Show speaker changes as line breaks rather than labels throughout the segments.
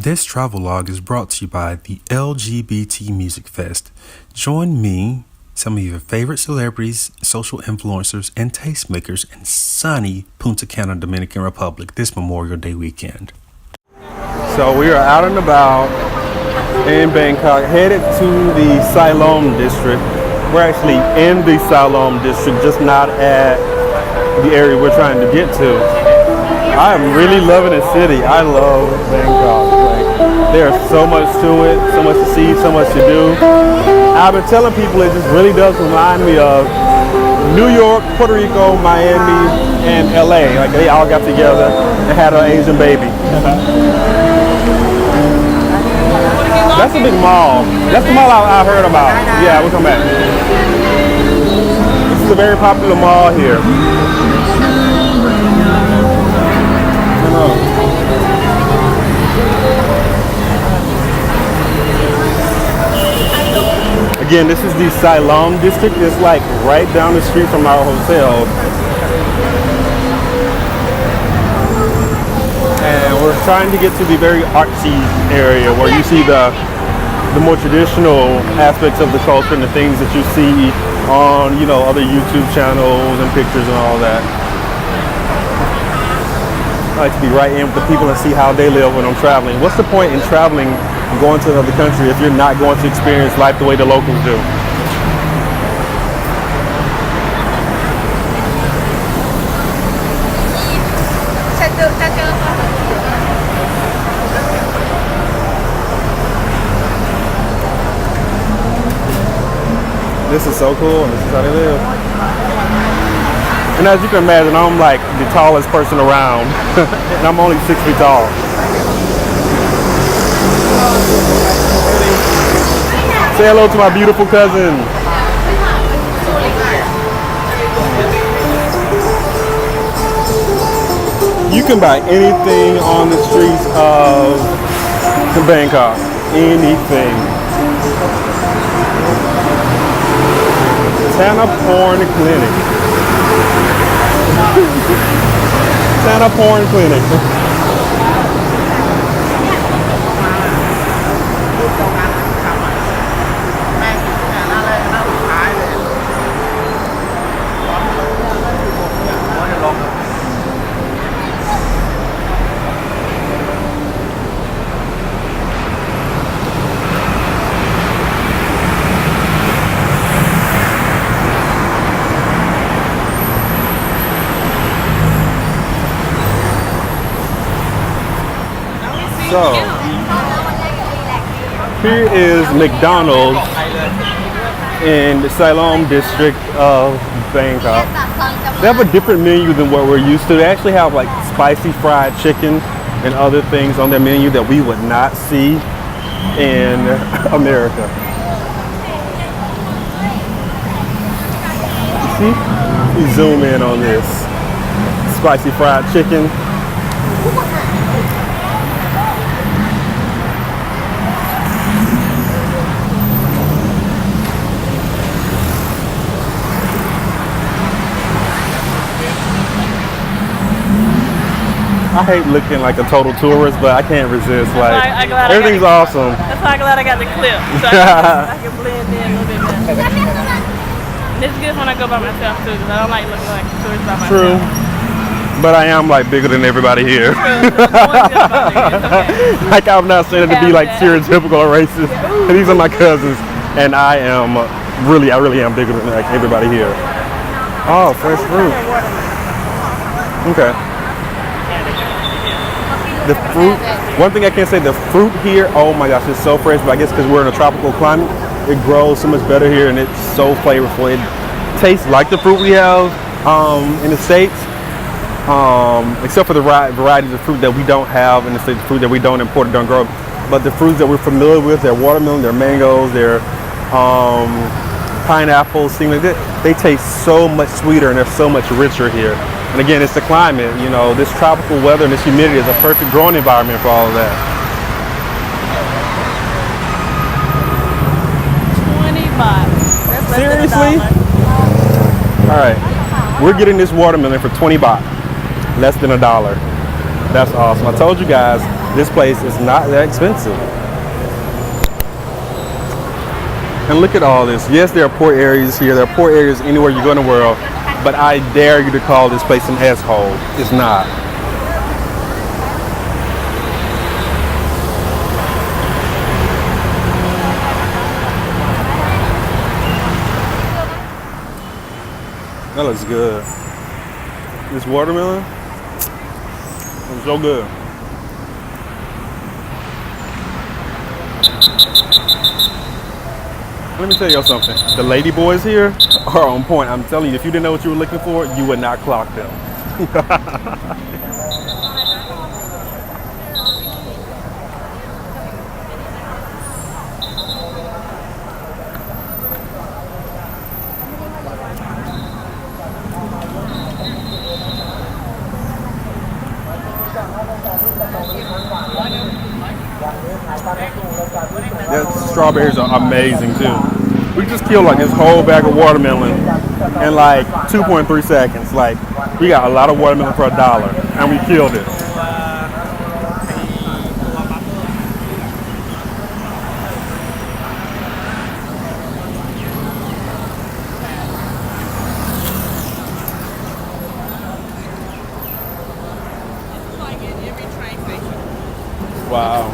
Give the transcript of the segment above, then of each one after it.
This travelogue is brought to you by the LGBT Music Fest. Join me, some of your favorite celebrities, social influencers, and tastemakers in sunny Punta Cana, Dominican Republic this Memorial Day weekend.
So we are out and about in Bangkok, headed to the Siloam district. We're actually in the Siloam district, just not at the area we're trying to get to. I am really loving the city. I love Bangkok. There's so much to it, so much to see, so much to do. I've been telling people it just really does remind me of New York, Puerto Rico, Miami, and LA. Like they all got together and had an Asian baby. That's a big mall. That's the mall I heard about. Yeah, we'll come back. This is a very popular mall here. Again, this is the Siloam district. It's like right down the street from our hotel. And we're trying to get to the very artsy area where you see the more traditional aspects of the culture and the things that you see on, you know, other YouTube channels and pictures and all that. I like to be right in with the people and see how they live when I'm traveling. What's the point in traveling and going to another country if you're not going to experience life the way the locals do? This is so cool, and this is how they live. And as you can imagine, I'm like the tallest person around, and I'm only 6 feet tall. Say hello to my beautiful cousin. You can buy anything on the streets of Bangkok. Anything. Tana Porn Clinic. Tana Porn Clinic. So, here is McDonald's in the Siloam district of Bangkok. They have a different menu than what we're used to. They actually have like spicy fried chicken and other things on their menu that we would not see in America. You see? You zoom in on this. Spicy fried chicken. I hate looking like a total tourist, but I can't resist. Like everything's awesome.
That's why I'm glad I got the clip, so I can blend in a little bit better. And it's good when I go by myself too, because I don't like looking like a tourist by myself.
True, but I am like bigger than everybody here. Like I'm not saying it to be like stereotypical or racist. These are my cousins, and I really am bigger than like everybody here. Oh, fresh fruit. Okay. The fruit, one thing I can say, the fruit here, oh my gosh, it's so fresh, but I guess because we're in a tropical climate, it grows so much better here and it's so flavorful. It tastes like the fruit we have in the States, except for the varieties of fruit that we don't have in the States, fruit that we don't import or don't grow. But the fruits that we're familiar with, they're watermelon, they're mangoes, they're pineapples, things like that, they taste so much sweeter and they're so much richer here. And again, it's the climate, you know, this tropical weather and this humidity is a perfect growing environment for all of that.
20 bucks. That's less
Seriously?
than $1.
All right, we're getting this watermelon for 20 baht, less than $1. That's awesome. I told you guys, this place is not that expensive. And look at all this. Yes, there are poor areas here. There are poor areas anywhere you go in the world. But I dare you to call this place an S-hole. It's not. That looks good. This watermelon is so good. Let me tell y'all something. The lady boys here are on point. I'm telling you, if you didn't know what you were looking for, you would not clock them. The strawberries are amazing too. We just killed like this whole bag of watermelon in like 2.3 seconds. Like we got a lot of watermelon for $1 and we killed it. Wow.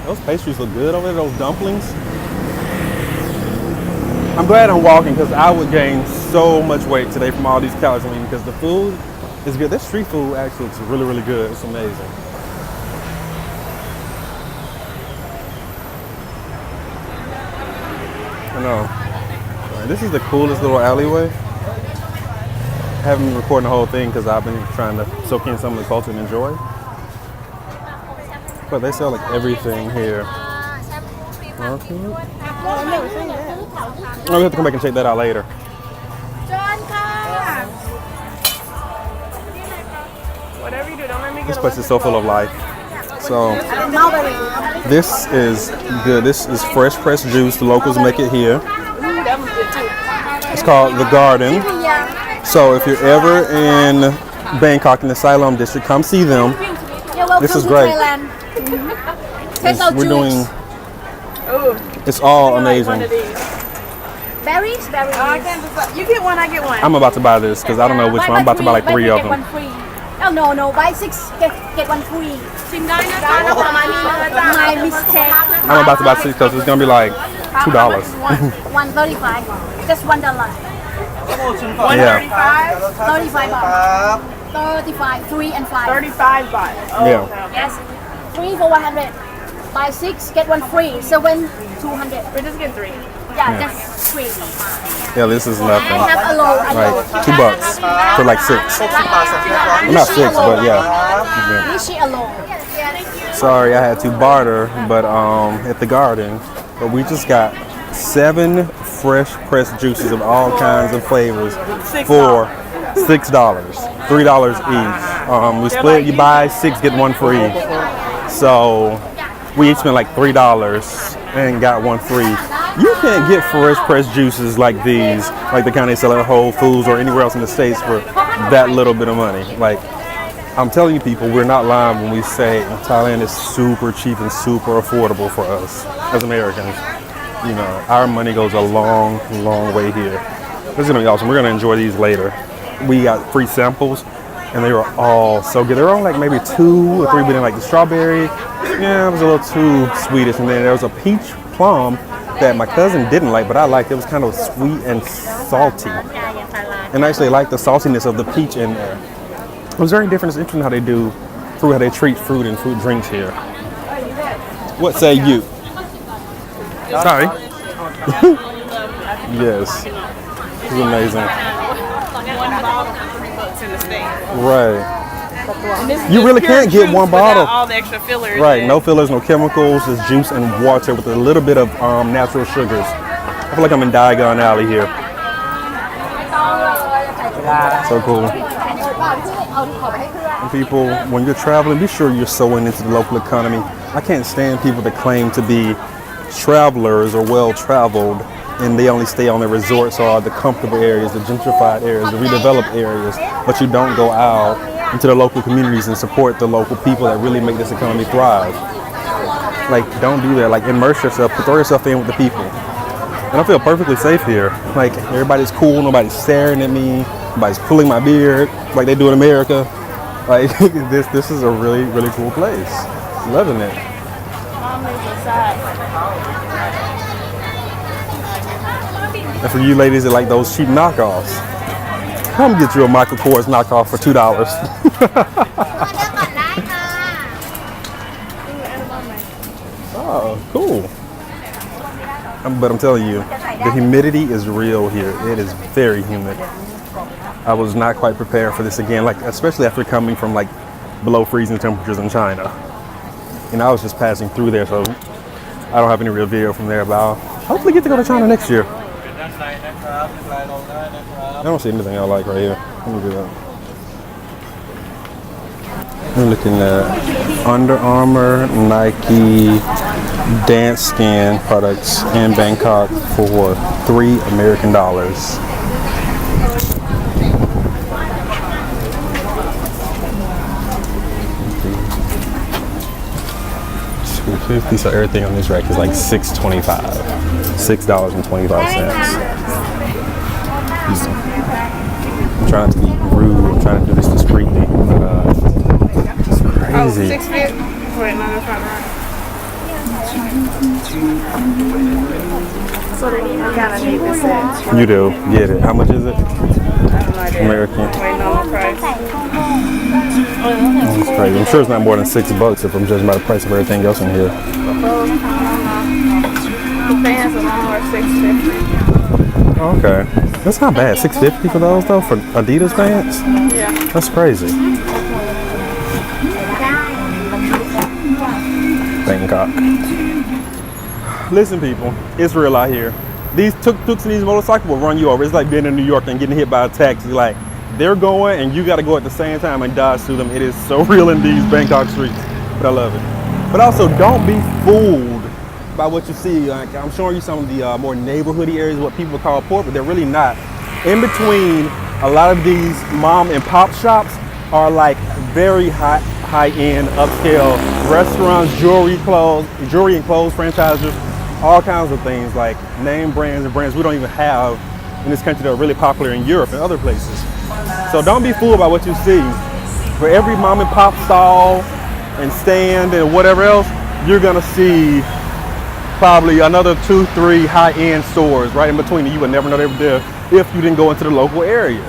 Those pastries look good over there, those dumplings. I'm glad I'm walking because I would gain so much weight today from all these calories I'm eating because the food is good. This street food actually looks really, really good. It's amazing. I know. All right, this is the coolest little alleyway. I haven't been recording the whole thing because I've been trying to soak in some of the culture and enjoy. But they sell like everything here. Okay. Oh, we have to come back and check that out later.
Whatever you do, don't let me get
This place is so full of life. So this is good. This is fresh pressed juice. The locals make it here. It's called The Garden. So if you're ever in Bangkok in the Siloam district, come see them. This is great. We're doing. It's all amazing.
Berries.
I can't decide. You get one, I get one.
I'm about to buy this because I don't know which one. I'm about to buy like 3 of them.
Oh, no. Buy 6, get 1 free. My mistake.
I'm about to buy 6 because it's gonna be like $2.
$1.35. Just $1.
Yeah.
35 baht. 35, 3 and 5.
35 baht. Oh,
Yeah.
okay.
Yes. 3 for 100. Buy 6, get 1 free. So when 200.
We just get 3.
Yeah, just 3.
Yeah, this is
I
nothing.
have a low.
Like $2 for like 6. Well, not 6, but yeah.
Nishi alone.
Sorry, I had to barter, but at the garden. But we just got 7 fresh pressed juices of all kinds of flavors for $6, $3 each. We split. You buy 6, get 1 free. So we each spent like $3 and got 1 free. You can't get fresh pressed juices like these, like the kind they sell at Whole Foods or anywhere else in the States for that little bit of money. Like, I'm telling you people, we're not lying when we say Thailand is super cheap and super affordable for us as Americans. You know, our money goes a long, long way here. This is gonna be awesome. We're gonna enjoy these later. We got free samples and they were all so good. They were only like maybe 2 or 3, but then like the strawberry, yeah, it was a little too sweetish. And then there was a peach plum that my cousin didn't like, but I liked. It was kind of sweet and salty. And I actually liked the saltiness of the peach in there. It was very different. It's interesting how they do fruit, how they treat fruit and fruit drinks here. What say you? Sorry. Yes. This is amazing. Right. You really can't get one bottle.
All the extra fillers.
Right, no fillers, no chemicals, just juice and water with a little bit of natural sugars. I feel like I'm in Diagon Alley here. So cool. And people, when you're traveling, be sure you're sewing into the local economy. I can't stand people that claim to be travelers or well-traveled and they only stay on the resorts or the comfortable areas, the gentrified areas, the redeveloped areas, but you don't go out into the local communities and support the local people that really make this economy thrive. Like, don't do that. Like, immerse yourself, throw yourself in with the people. And I feel perfectly safe here. Like, everybody's cool, nobody's staring at me, nobody's pulling my beard like they do in America. Like, this is a really, really cool place. Loving it.
Mom is inside.
And for you ladies that like those cheap knockoffs, come get you a Michael Kors knockoff for $2. Oh, cool. But I'm telling you, the humidity is real here. It is very humid. I was not quite prepared for this again, like especially after coming from like below freezing temperatures in China. And I was just passing through there, so I don't have any real video from there, but I'll hopefully get to go to China next year. I don't see anything I like right here. Let me do that. I'm looking at Under Armour, Nike, Dance Skin products in Bangkok for $3 American. $2.50, so everything on this rack is like $6.25. $6.25. I'm trying to be rude. I'm trying to do this discreetly. It's crazy.
$6.50. Wait, no, that's not right. So I kind of need this set.
You do. Get it. How much is it? American.
Wait, no, no price.
That's crazy. I'm sure it's not more than $6 if I'm judging by the price of everything else in here.
The pants alone are $6.50.
Okay. That's not bad. $6.50 for those though, for Adidas pants?
Yeah.
That's crazy. Bangkok. Listen, people, it's real out here. These tuk-tuks and these motorcycles will run you over. It's like being in New York and getting hit by a taxi. Like, they're going and you got to go at the same time and dodge through them. It is so real in these Bangkok streets, but I love it. But also, don't be fooled by what you see. Like, I'm showing you some of the more neighborhoody areas, what people call poor, but they're really not. In between, a lot of these mom and pop shops are like very high-end, upscale restaurants, jewelry and clothes franchisers, all kinds of things like name brands and brands we don't even have in this country that are really popular in Europe and other places. So don't be fooled by what you see. For every mom and pop stall and stand and whatever else, you're gonna see probably another 2-3 high-end stores right in between. You would never know they were there if you didn't go into the local area.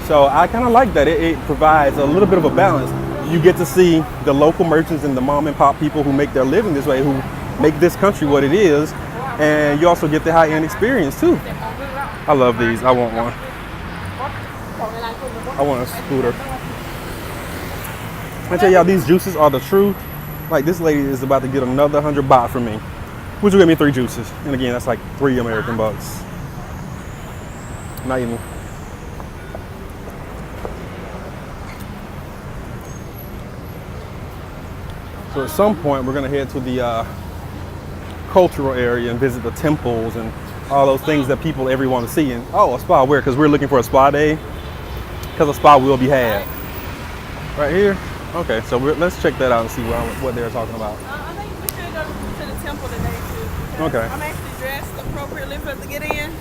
So I kind of like that. It provides a little bit of a balance. You get to see the local merchants and the mom and pop people who make their living this way, who make this country what it is, and you also get the high-end experience too. I love these. I want one. I want a scooter. I tell y'all, these juices are the truth. Like, this lady is about to get another 100 baht from me. Would you give me 3 juices? And again, that's like $3 American. Not even. So at some point, we're gonna head to the cultural area and visit the temples and all those things that everyone want to see. And a spa where? Because we're looking for a spa day. Because a spa will be had. Right here? Okay, so let's check that out and see what they're talking about.
I think we should go to the temple today too.
Okay.
I'm actually dressed appropriately for to get in.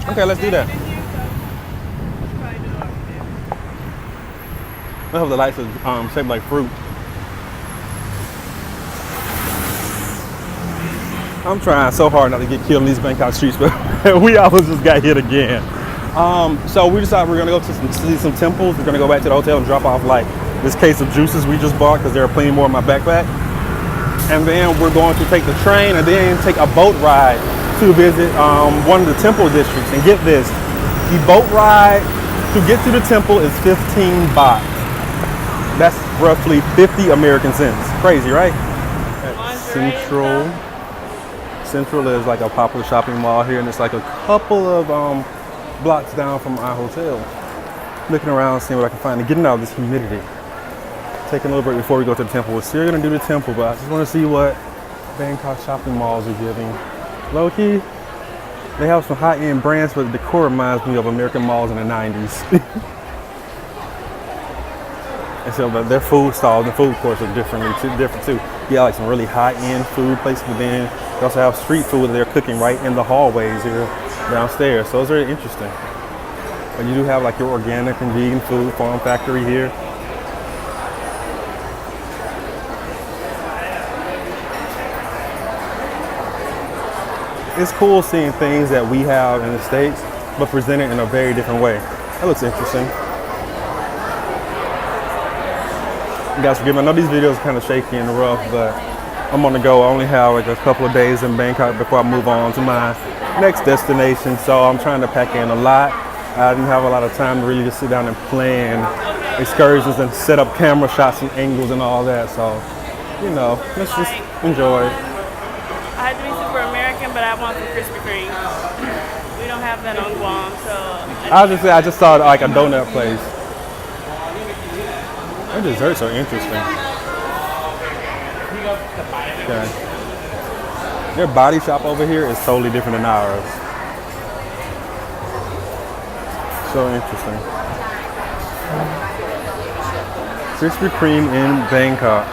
Okay, let's do that. I hope the lights are shaped like fruit. I'm trying so hard not to get killed in these Bangkok streets, but we almost just got hit again. So we decided we're gonna go to see some temples. We're gonna go back to the hotel and drop off like this case of juices we just bought because there are plenty more in my backpack. And then we're going to take the train and then take a boat ride to visit one of the temple districts. And get this, the boat ride to get to the temple is 15 baht. That's roughly 50 American cents. Crazy, right? Central is like a popular shopping mall here, and it's like a couple of blocks down from our hotel. Looking around, seeing what I can find, and getting out of this humidity. taking a little break before we go to the temple. We're still gonna do the temple, but I just want to see what Bangkok shopping malls are giving. Low key, they have some high-end brands, but the decor reminds me of American malls in the 90s. And so their food stalls and food courts are different too. You got like some really high-end food places, but then they also have street food that they're cooking right in the hallways here downstairs. So it's very interesting. And you do have like your organic and vegan food farm factory here. It's cool seeing things that we have in the States, but presented in a very different way. That looks interesting. You guys forgive me, I know these videos are kind of shaky and rough, but I'm on the go. I only have like a couple of days in Bangkok before I move on to my next destination, so I'm trying to pack in a lot. I didn't have a lot of time to really just sit down and plan excursions and set up camera shots and angles and all that, so, you know, let's just enjoy.
I had to be super American, but I want some Krispy Kreme. We don't have that on Guam, so.
I just saw like a donut place. Their desserts are interesting. Okay. Their body shop over here is totally different than ours. So interesting. Krispy Kreme in Bangkok.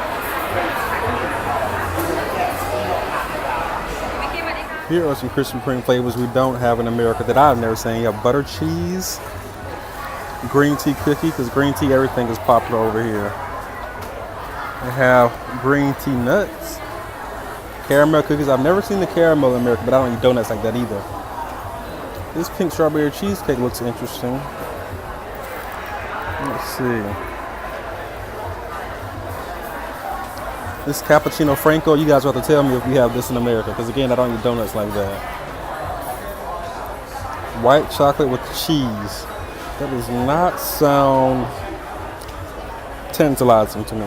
Here are some Krispy Kreme flavors we don't have in America that I've never seen. You have butter cheese, green tea cookie, because green tea, everything is popular over here. They have green tea nuts, caramel cookies. I've never seen the caramel in America, but I don't eat donuts like that either. This pink strawberry cheesecake looks interesting. Let's see. This cappuccino franco, you guys will have to tell me if we have this in America, because again, I don't eat donuts like that. White chocolate with cheese. That does not sound tantalizing to me.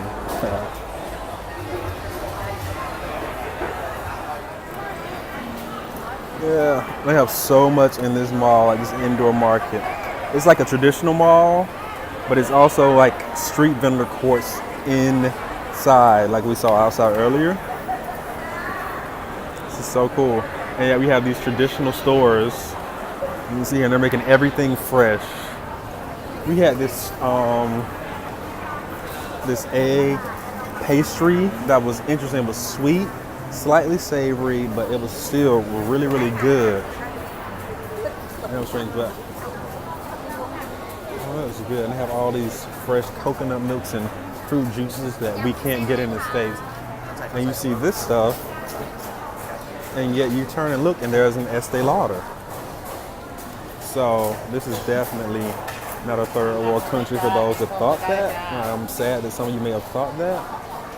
Yeah, they have so much in this mall, like this indoor market. It's like a traditional mall, but it's also like street vendor courts inside, like we saw outside earlier. This is so cool. And yeah, we have these traditional stores. You can see here, they're making everything fresh. We had this this egg pastry that was interesting. It was sweet, slightly savory, but it was still really, really good. That was strange, but oh, that was good. And they have all these fresh coconut milks and fruit juices that we can't get in the States. And you see this stuff, and yet you turn and look, and there's an Estee Lauder. So this is definitely not a third world country for those that thought that. I'm sad that some of you may have thought that.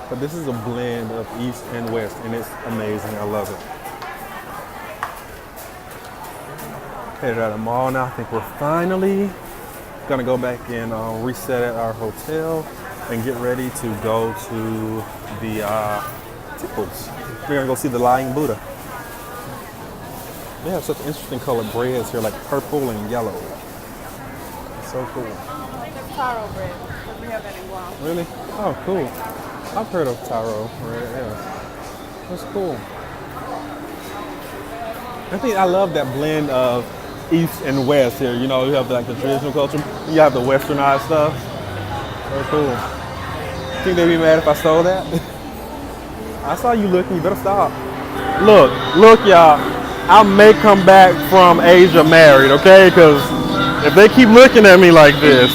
But this is a blend of East and West, and it's amazing. I love it. Headed out of the mall now. I think we're finally gonna go back and reset at our hotel and get ready to go to the temples. We're gonna go see the Lying Buddha. They have such interesting colored breads here, like purple and yellow. It's so cool.
It's taro bread. We have that in Guam.
Really? Oh, cool. I've heard of taro bread, yeah. That's cool. I love that blend of East and West here. You know, you have like the traditional culture, you have the westernized stuff. Very cool. Think they'd be mad if I stole that? I saw you looking, you better stop. Look y'all, I may come back from Asia married, okay? Because if they keep looking at me like this,